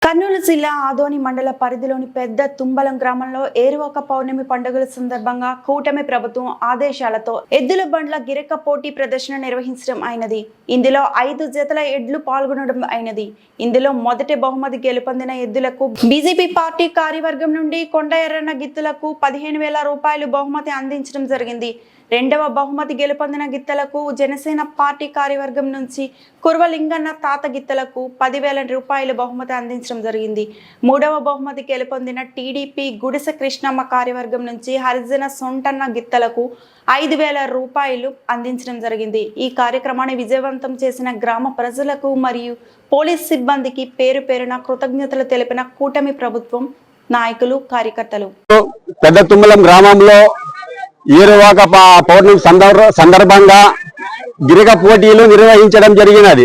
కర్నూలు జిల్లా ఆదోని మండల పరిధిలోని పెద్ద తుంబలం గ్రామంలో ఏరువాక పౌర్ణమి పండుగల సందర్భంగా కూటమి ప్రభుత్వం ఆదేశాలతో ఎద్దుల బండ్ల గిరక పోటీ ప్రదర్శన నిర్వహించడం అయినది. ఇందులో 5 జతల ఎడ్లు పాల్గొనడం అయినది. ఇందులో మొదటి బహుమతి గెలుపొందిన ఎద్దులకు బీజేపీ పార్టీ కార్యవర్గం నుండి కొండ ఎర్రన్న గిత్తలకు 15,000 రూపాయలు బహుమతి అందించడం జరిగింది. రెండవ బహుమతి గెలుపొందిన గిత్తలకు జనసేన పార్టీ కార్యవర్గం నుంచి కుర్వలింగన్న తాత గిత్తలకు 10,000 రూపాయలు బహుమతి అందించడం జరిగింది. మూడవ బహుమతి గెలుపొందిన టీడీపీ గుడిసె కృష్ణమ్మ కార్యవర్గం నుంచి హరిజన సొంటన్న గిత్తలకు 5,000 రూపాయలు అందించడం జరిగింది. ఈ కార్యక్రమాన్ని విజయవంతం చేసిన గ్రామ ప్రజలకు మరియు పోలీస్ సిబ్బందికి పేరు పేరున కృతజ్ఞతలు తెలిపిన కూటమి ప్రభుత్వం నాయకులు, కార్యకర్తలు. పెద్ద తుమ్మలం గ్రామంలో ఏరువాక పౌర్ణమి సందర్భంగా గిరిక పోటీలు నిర్వహించడం జరిగినది.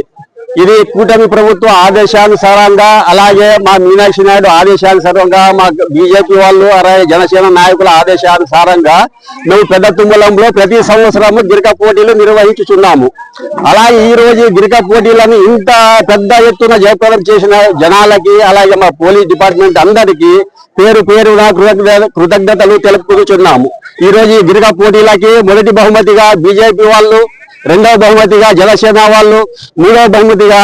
ఇది కూటమి ప్రభుత్వ ఆదేశానుసారంగా, అలాగే మా మీనాక్షి నాయుడు ఆదేశానుసారంగా, మా బీజేపీ వాళ్ళు అలాగే జనసేన నాయకుల ఆదేశానుసారంగా మేము పెద్ద తుమ్మలంలో ప్రతి సంవత్సరము గిరిక పోటీలు నిర్వహించుచున్నాము. అలాగే ఈ రోజు గిరిక పోటీలను ఇంత పెద్ద ఎత్తున జయప్రదం చేసిన జనాలకి, అలాగే మా పోలీస్ డిపార్ట్మెంట్ అందరికీ పేరు పేరున కృతజ్ఞతలు తెలుపుకుంటున్నాము. ఈ రోజు ఈ గిరిక పోటీలకి మొదటి బహుమతిగా బీజేపీ వాళ్ళు, రెండవ బహుమతిగా జనసేన వాళ్ళు, మూడవ బహుమతిగా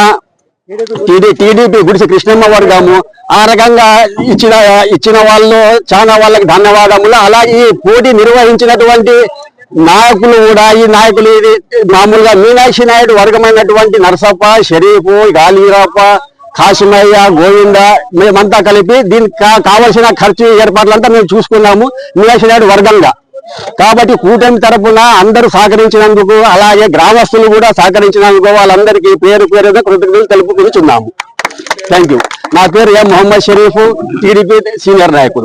టీడీపీ గుడిసె కృష్ణమ్మ వర్గము ఆ రకంగా ఇచ్చిన వాళ్ళు చాలా వాళ్ళకి ధన్యవాదములు. అలాగే ఈ పోటీ నిర్వహించినటువంటి నాయకులు కూడా, ఈ నాయకులు ఇది మామూలుగా మీనాక్షి నాయుడు వర్గమైనటువంటి నరసప్ప, షరీఫ్, గాలీరప్ప, కాశీమయ్య, గోవింద, మేమంతా కలిపి దీనికి కావలసిన ఖర్చు ఏర్పాట్లంతా మేము చూసుకున్నాము మీనాక్షి నాయుడు వర్గంగా. కాబట్టి కూటమి తరఫున అందరూ సహకరించినందుకు, అలాగే గ్రామస్తులు కూడా సహకరించినందుకు వాళ్ళందరికీ పేరు పేరుగా కృతజ్ఞతలు తెలుపుకుంటున్నాము. Thank you. నా పేరు ఎం మొహమ్మద్ షరీఫ్, టీడీపీ సీనియర్ నాయకుడు.